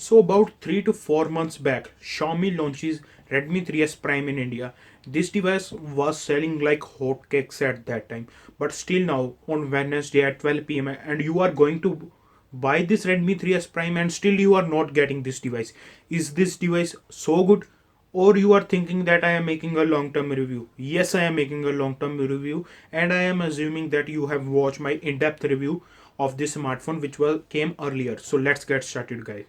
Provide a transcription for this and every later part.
So about 3 to 4 months back, Xiaomi launches Redmi 3S Prime in India. This device was selling like hotcakes at that time, but still now on Wednesday at 12 p.m. and you are going to buy this Redmi 3S Prime and still you are not getting this device. Is this device so good? Or you are thinking that I am making a long term review? Yes, I am making a long term review, and I am assuming that you have watched my in depth review of this smartphone which came earlier. So let's get started, guys.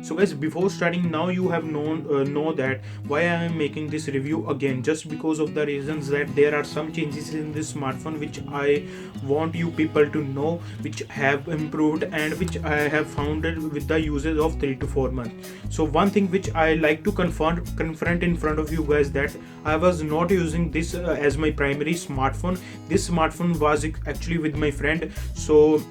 So guys, before starting, now you have know that why I am making this review again, just because of the reasons that there are some changes in this smartphone which I want you people to know, which have improved and which I have found with the usage of 3 to 4 months. So one thing which I like to confront in front of you guys, that I was not using this as my primary smartphone. This smartphone was actually with my friend, so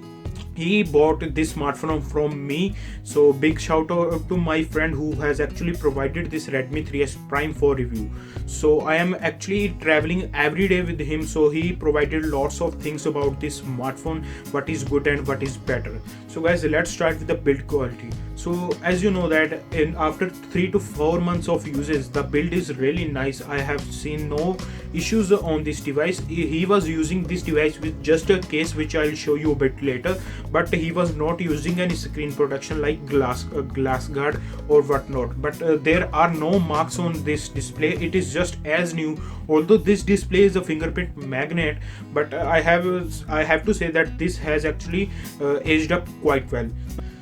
he bought this smartphone from me. So big shout out to my friend who has actually provided this Redmi 3S Prime for review. So I am actually traveling every day with him, so he provided lots of things about this smartphone, what is good and what is better. So guys, let's start with the build quality. So as you know that after 3 to 4 months of usage, the build is really nice. I have seen no issues on this device. He was using this device with just a case which I'll show you a bit later, but he was not using any screen protection like glass guard or whatnot. But there are no marks on this display. It is just as new, although this display is a fingerprint magnet, but I have to say that this has actually aged up quite well.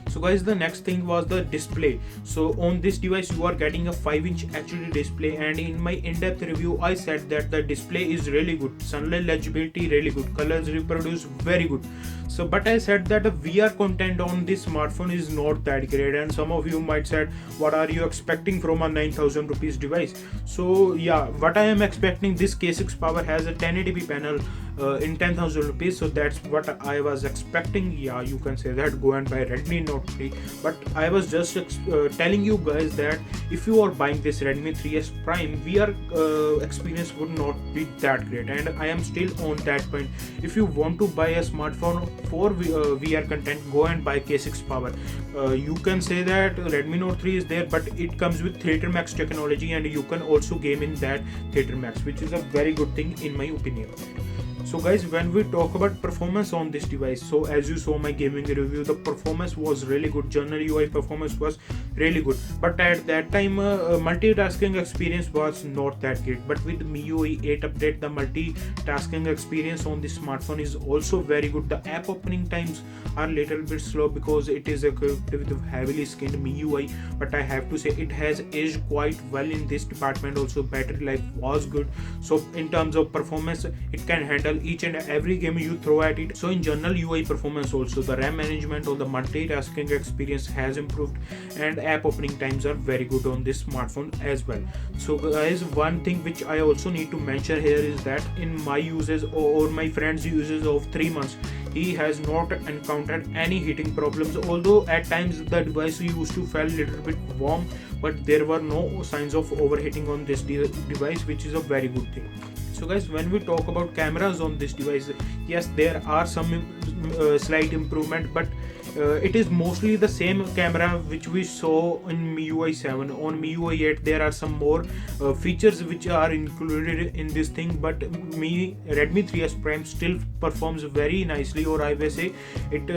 So guys, the next thing was the display. So on this device you are getting a 5-inch HD display, and in my in-depth review I said that the display is really good, sunlight legibility really good, colors reproduce very good. So but I said that the VR content on this smartphone is not that great, and some of you might said what are you expecting from a 9,000 rupees device. So yeah, what I am expecting, this K6 Power has a 1080p panel in 10,000 rupees, so that's what I was expecting. Yeah, you can say that go and buy Redmi Note 3, but I was just telling you guys that if you are buying this Redmi 3S Prime, VR experience would not be that great, and I am still on that point. If you want to buy a smartphone for VR content, go and buy K6 Power. You can say that Redmi Note 3 is there, but it comes with Theater Max technology, and you can also game in that Theater Max, which is a very good thing in my opinion. So guys, when we talk about performance on this device, so as you saw my gaming review, the performance was really good. General UI performance was really good, but at that time multitasking experience was not that great. But with MIUI 8 update, the multitasking experience on this smartphone is also very good. The app opening times are little bit slow because it is equipped with heavily skinned MIUI, but I have to say it has aged quite well in this department. Also battery life was good, so in terms of performance it can handle each and every game you throw at it. So in general UI performance also, the RAM management or the multitasking experience has improved, and app opening times are very good on this smartphone as well. So guys, one thing which I also need to mention here is that in my uses or my friend's uses of 3 months, he has not encountered any heating problems, although at times the device used to feel little bit warm, but there were no signs of overheating on this device, which is a very good thing. So guys, when we talk about cameras on this device, yes, there are some slight improvement, but it is mostly the same camera which we saw in MIUI 7. On MIUI 8 there are some more features which are included in this thing, but Redmi 3S Prime still performs very nicely, or I may say it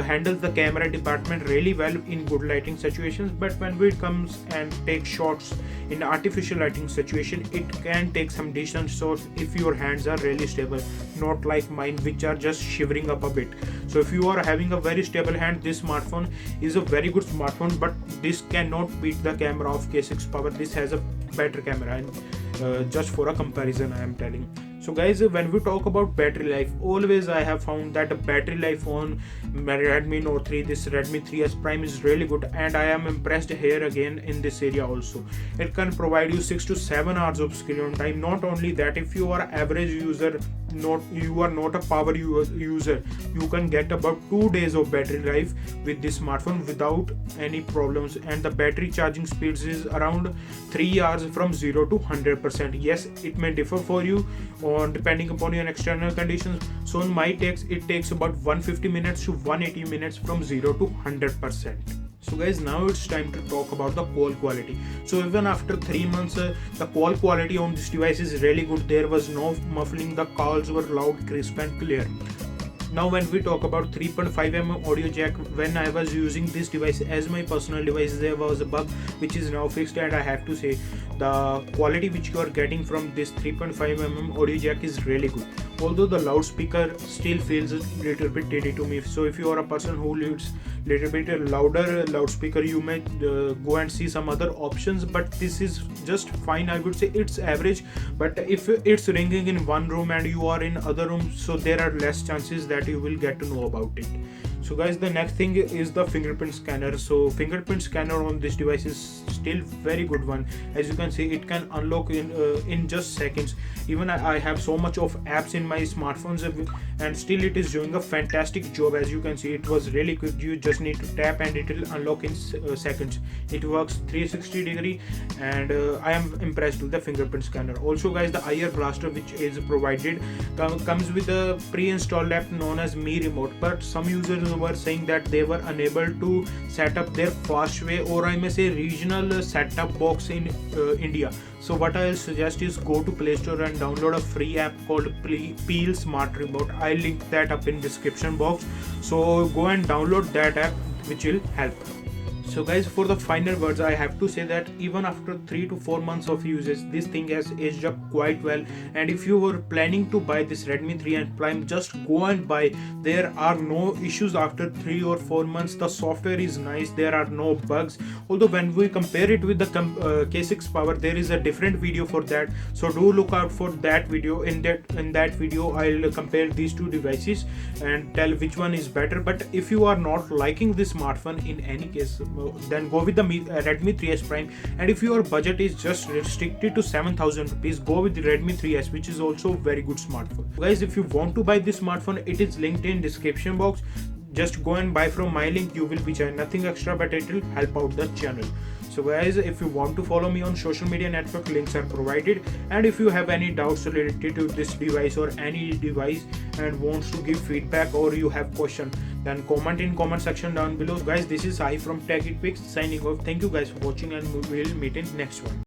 handles the camera department really well in good lighting situations. But when it comes and take shots in artificial lighting situation, it can take some decent shots if your hands are really stable, not like mine which are just shivering up a bit. So if you are having a very stable hand, this smartphone is a very good smartphone, but this cannot beat the camera of K6 Power. This has a better camera, and just for a comparison I am telling. So guys, when we talk about battery life, always I have found that the battery life on Redmi Note 3, this Redmi 3S Prime is really good, and I am impressed here again in this area also. It can provide you 6 to 7 hours of screen time. Not only that, if you are average user, you are not a power user, you can get about 2 days of battery life with this smartphone without any problems. And the battery charging speeds is around 3 hours from 0 to 100%. Yes, it may differ for you on depending upon your external conditions. So in my case, it takes about 150 minutes to 180 minutes from 0 to 100%. So guys, now it's time to talk about the call quality. So even after 3 months, the call quality on this device is really good. There was no muffling, the calls were loud, crisp and clear. Now when we talk about 3.5mm audio jack, when I was using this device as my personal device, there was a bug which is now fixed, and I have to say the quality which you are getting from this 3.5mm audio jack is really good. Although the loudspeaker still feels a little bit tinny to me, so if you are a person who needs little bit louder loudspeaker, you may go and see some other options, but this is just fine. I would say it's average, but if it's ringing in one room and you are in other rooms, so there are less chances that you will get to know about it. So guys, the next thing is the fingerprint scanner. So fingerprint scanner on this device is still very good one. As you can see, it can unlock in just seconds. Even I have so much of apps in my smartphones, and still it is doing a fantastic job. As you can see, it was really quick. You just need to tap and it will unlock in seconds. It works 360 degree, and I am impressed with the fingerprint scanner. Also guys, the IR blaster which is provided comes with a pre-installed app known as Mi Remote, but some users were saying that they were unable to set up their Fastway, or I may say regional setup box in India. So what I'll suggest is go to Play Store and download a free app called Peel Smart Remote. I'll link that up in description box. So go and download that app, which will help. So guys, for the final words, I have to say that even after 3 to 4 months of usage, this thing has aged up quite well. And if you were planning to buy this Redmi 3 and Prime, just go and buy. There are no issues after 3 or 4 months. The software is nice, there are no bugs. Although when we compare it with the K6 Power, there is a different video for that. So do look out for that video. In that video, I'll compare these two devices and tell which one is better. But if you are not liking this smartphone in any case, then go with the Redmi 3S Prime. And if your budget is just restricted to 7,000 rupees, go with the Redmi 3S, which is also very good smartphone. Guys, if you want to buy this smartphone, it is linked in description box. Just go and buy from my link. You will be charged nothing extra, but it will help out the channel. So guys, if you want to follow me on social media network, links are provided. And if you have any doubts related to this device or any device and wants to give feedback, or you have question, then comment in comment section down below. Guys, this is Sahib from Techie Tweaks signing off. Thank you guys for watching, and we will meet in next one.